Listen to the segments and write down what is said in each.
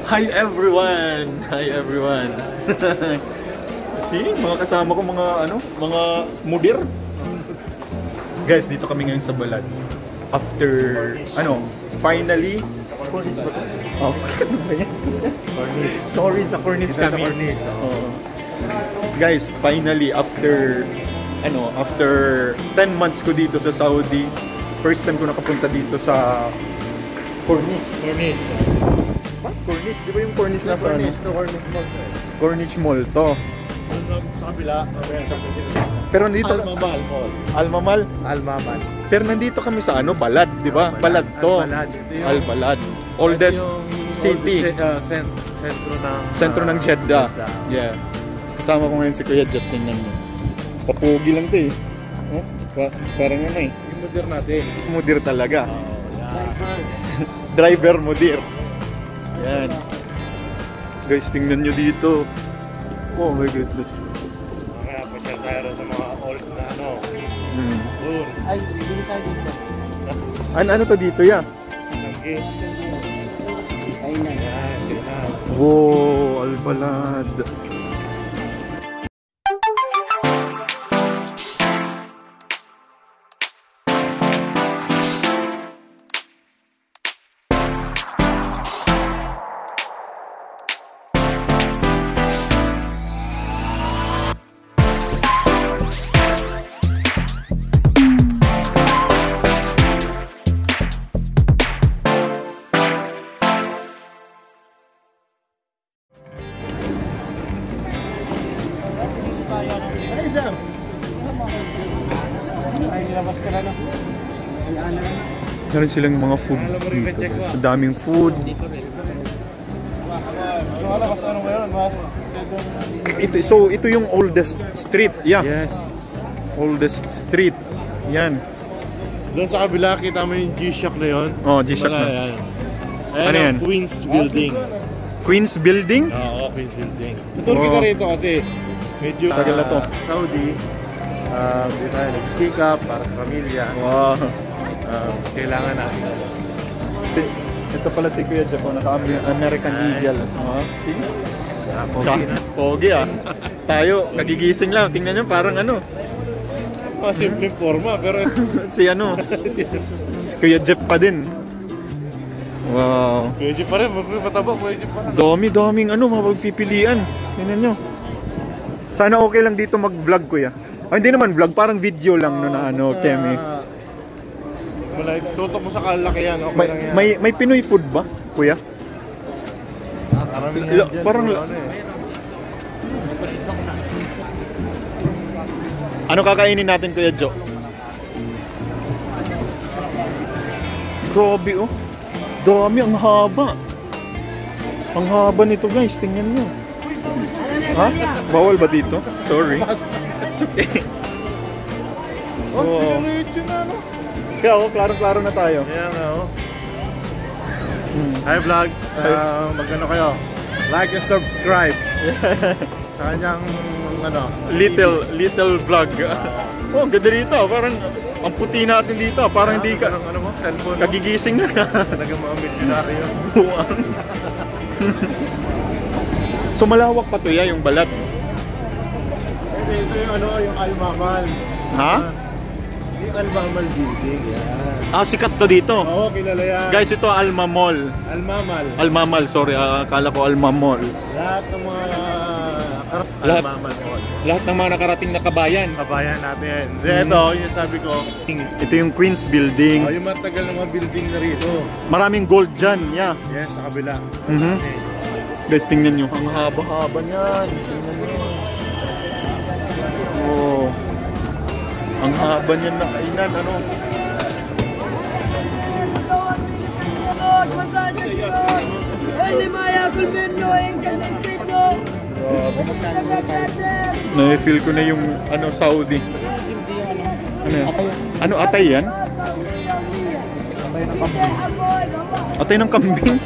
Hi everyone! Hi everyone! See, mga kasama ko mga mudir. Guys, dito kami ngayon sa Balad. After, finally... Oh, ano ba yan? Cornice. Sorry, sa Cornice Kita kami. sa Cornice, oh. Guys, finally, after 10 months ko dito sa Saudi, first time ko nakapunta dito sa Cornice. Cornice. What? Cornice? Di ba yung Cornice na sa Cornice to Cornice Mall. Cornice Mall to. Sa kabila. Pero nandito... Almamal Mall. Almamal? Almamal. Pero nandito kami sa Balad, di ba? Balad to. Al-Balad. Oldest city. Sentro ng Jeddah. Yeah. Kasama ko ngayon si Kuya Jet. Tingnan mo. Papugi lang to eh. Oh, parang eh. Yung mudir natin. Mudir talaga. Oh, yeah. Driver mudir. Yan. Guys, tingnan nyo dito. Oh my goodness. Kaya pasyal tayo sa mga old na Doon. Ay, bili tayo dito. Ano to dito ya? Tanggi. Ayun na. Yan. Wow, Al-Balad. Meron silang mga food dito. Sa daming food. Ito yung oldest street. Yeah. Yes. Oldest street. Yan. Doon sa kabila, kita mo yung G-Shock na yun. Oh, G-Shock Wala, na. yan. Ano yan? Queen's Building. Queen's Building? Oo, Queen's Building. Tutur kita rito kasi medyo tagal na to. Saudi. Hindi tayo nagsisikap para sa pamilya. Wow. Kailangan natin. Ito pala si Kuya Jeff, naka-American Eagle. See? Pogi na. Pogi ah. Tayo, kagigising lang. Tingnan nyo, parang Simpleng forma, pero si Kuya Jeff pa din. Wow. Kuya Jeff pa rin, mataba Kuya Jeff pa rin. Daming mapagpipilian. Tingnan nyo. Sana okay lang dito mag-vlog, Kuya. Hindi naman vlog, parang video lang Kemi. Tutok mo sa kalakihan, okay lang yan. May Pinoy food ba, Kuya? Karamihan dyan. Parang... Ano kakainin natin, Kuya Jo? Grabe oh. Dami, ang haba. Ang haba nito guys, tingnan nyo. Ha? Bawal ba dito? Sorry. Oh, kaya klarong-klaro na tayo. Ayan Hi vlog. Magkano kayo? Like and subscribe. Sa kanyang little vlog. Oh, ganda dito. Parang ang puti natin dito. Parang hindi ka cellphone kagigising na. Talaga mga milyonaryo. So malawak pa to yung Balad. Ito yung Almamal. Ha? Yung Almamal building. Yan. Sikat to dito. Oo, kilala yan. Guys, ito Alma Mall. Almamal, sorry. Akala ko Alma Mall. Lahat ng mga Almamal Mall. Lahat ng mga nakarating na kabayan. Kabayan natin. Ito, yung sabi ko. Ito yung Queen's Building. Yung matagal ng mga building na rito. Maraming gold dyan, yeah. Yes, sa kabila. Guys, tingnan nyo. Ang haba-haba niyan. Tingnan nyo. Oh. Ang haba niyan na kainan, Na-feel ko na yung Saudi. Atay yan? Atay ng kambing?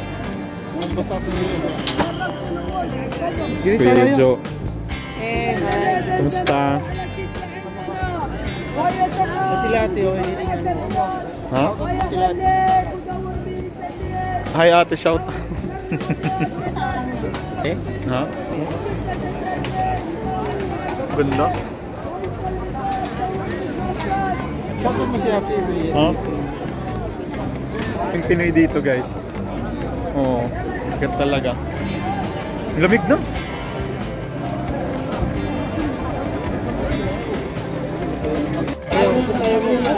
Kuya Jo. Kumusta? Sila ate, ha? Hi ate, shout. Eh? Ha? Ganda. Sakto mo si ate. Ha? Yung Pinoy dito guys. Oo. Sikat talaga. Lamig na.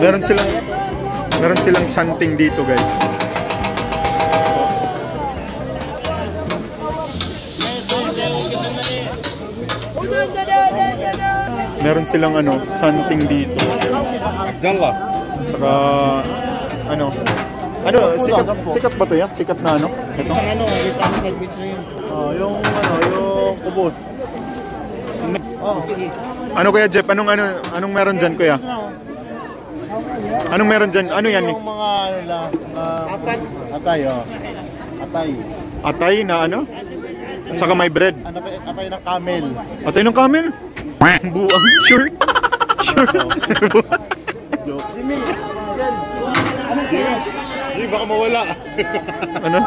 Meron silang chanting dito guys. Meron silang chanting dito. Dala. Saka sikat ba 'to yan? Sikat na ito. Isang yung kami service na yun. Yung ubos. Sige. Ano kuya Jeff? Anong meron diyan kuya? Anong meron diyan? Ano yan? Yung mga Apat. atay, atay. Atay na Saka may bread. Atay ng camel. Atay ng camel? Buang short. Joke. Hindi, baka mawala. Ano?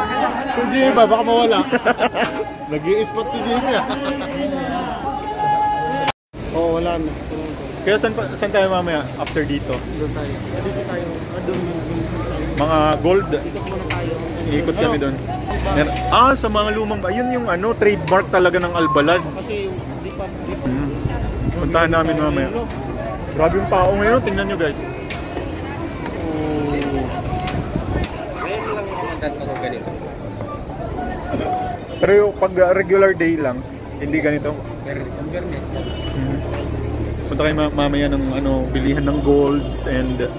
Kung Jimmy ba, baka mawala. Nag-i-spot si Jimmy Oo, wala na. Kaya saan tayo mamaya after dito? Doon tayo. Dito tayo. Doon Mga gold. Dito muna tayo. Iikot kami doon. Sa mga lumang yun yung trademark talaga ng Albalad. Kasi yung di pa. Puntahan namin mamaya. Grabe yung tao ngayon, tingnan nyo guys. Ngayon lang naman ako ganito. Pero yung pag regular day lang, hindi ganito. Ang garnes. Punta kayo mamaya ng bilihan ng golds and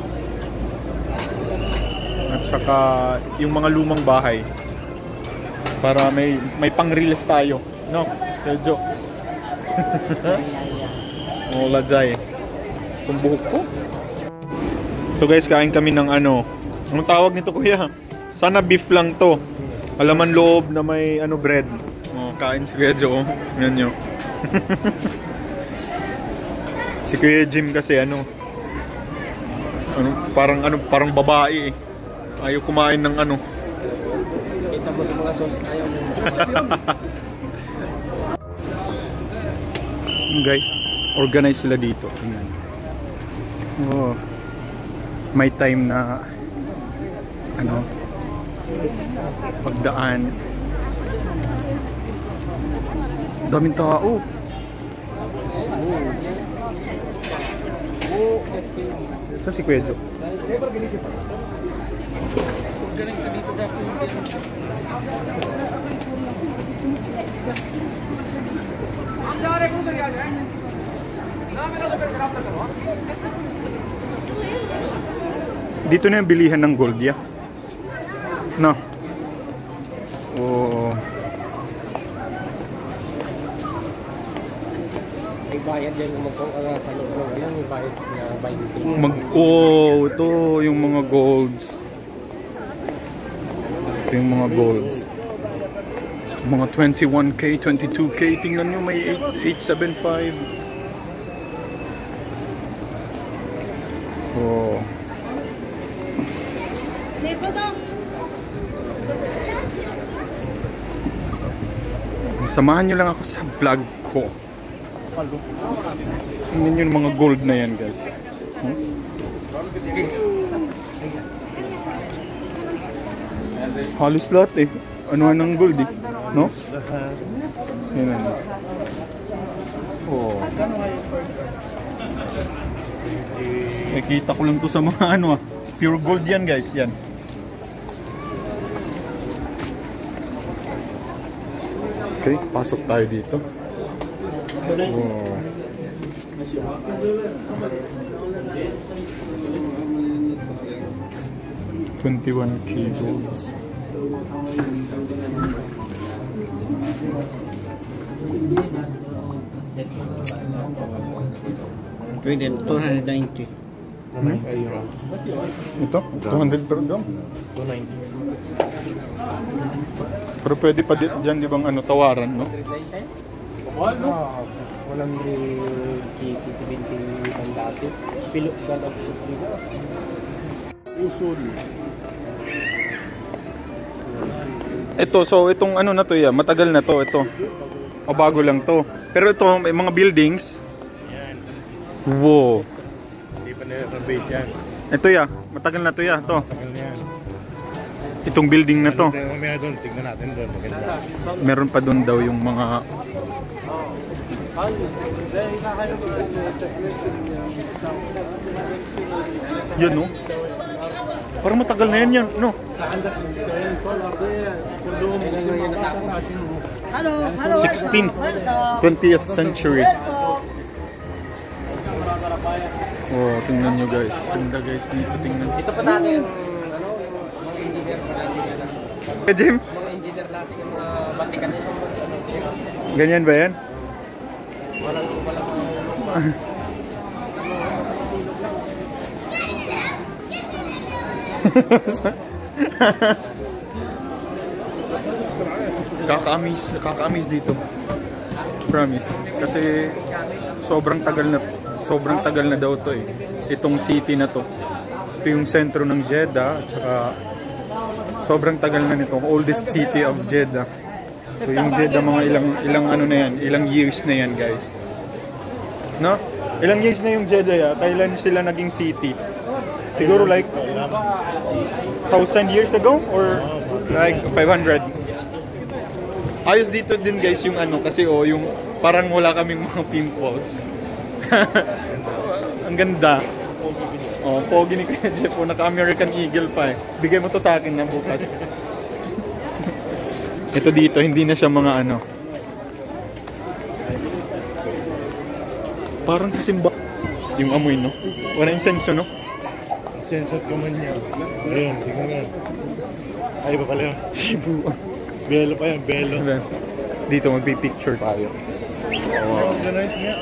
at saka yung mga lumang bahay para may pang-reels tayo, no? Medyo wala jay kung buhok ko. So guys, kain kami ng anong tawag nito kuya? Sana beef lang to. Alaman loob na may bread. Kain si Kuya Joe. Yan nyo. Si Kuya Jim kasi parang babae eh. Ayaw kumain ng Kita mo sa mga sauce ayaw mo. Guys, organize sila dito. Oh. May time na pagdaan. Daming tao. Sa si Kuya Joe. Galing ka dito dati. Dito na yung bilihan ng gold, ya? No. Oh. May bayad yan yung sa loob ng may bayad na binding. Ito yung mga golds. Ito yung mga golds. Mga 21k, 22k. Tingnan nyo, may 875. Oh. Samahan nyo lang ako sa vlog ko. Tingnan yung mga gold na yan, guys. Halos lahat eh. Anuhan ng gold eh. No? Yan. Oh. Nakita ko lang to sa mga pure gold yan, guys. Yan. Okay, pasok tayo dito. Oh. 21 kilos. Pwede, 290. Ito? 200 per gram? 290. Pero pwede pa dyan, di bang tawaran, no? Walang GT 70 ang dati. Pilot ka na dito. Usul. Ito, so itong ano na to ya, matagal na to, ito. O bago lang to. Pero ito, may mga buildings. Yan. Wow. Hindi pa nire-renovate yan. Ito ya, matagal na to ya, to. Tagal na yan. Itong building na to. Mamaya doon, tignan natin doon. Maganda. Meron pa doon daw yung mga yun, no? Parang matagal na yan, no? Hello, hello. 16th, 20th century. Oh, tingnan nyo guys. Ganda guys dito, tingnan. Ito pa natin yung ano, yung mga engineer natin. Jim? Mga engineer natin yung mga batikan. Ganyan ba yan? Kakaamis dito. Promise. Kasi sobrang tagal na daw to eh. Itong city na to. Ito yung sentro ng Jeddah, at saka sobrang tagal na nito. Oldest city of Jeddah. So yung Jeddah mga ilang ano na yan, ilang years na yan guys. No? Ilang years na yung Jeddah ya? Kailan sila naging city? Siguro like 1,000 years ago or like 500. Ayos dito din guys yung ano kasi yung parang wala kaming mga pimples. Ang ganda. Oh, pogi ni Kuya Jeff, naka-American Eagle pa eh. Bigay mo to sa akin na bukas. Ito dito, hindi na siya mga ano. Parang sa simba. Yung amoy, no? Wala insenso, no? Sensor ka man niya. Ayun, tingnan yan. Ay, iba pala yun. Cebu. Belo pa yan, belo. Dito magpipicture tayo. Wow. Ganun nga.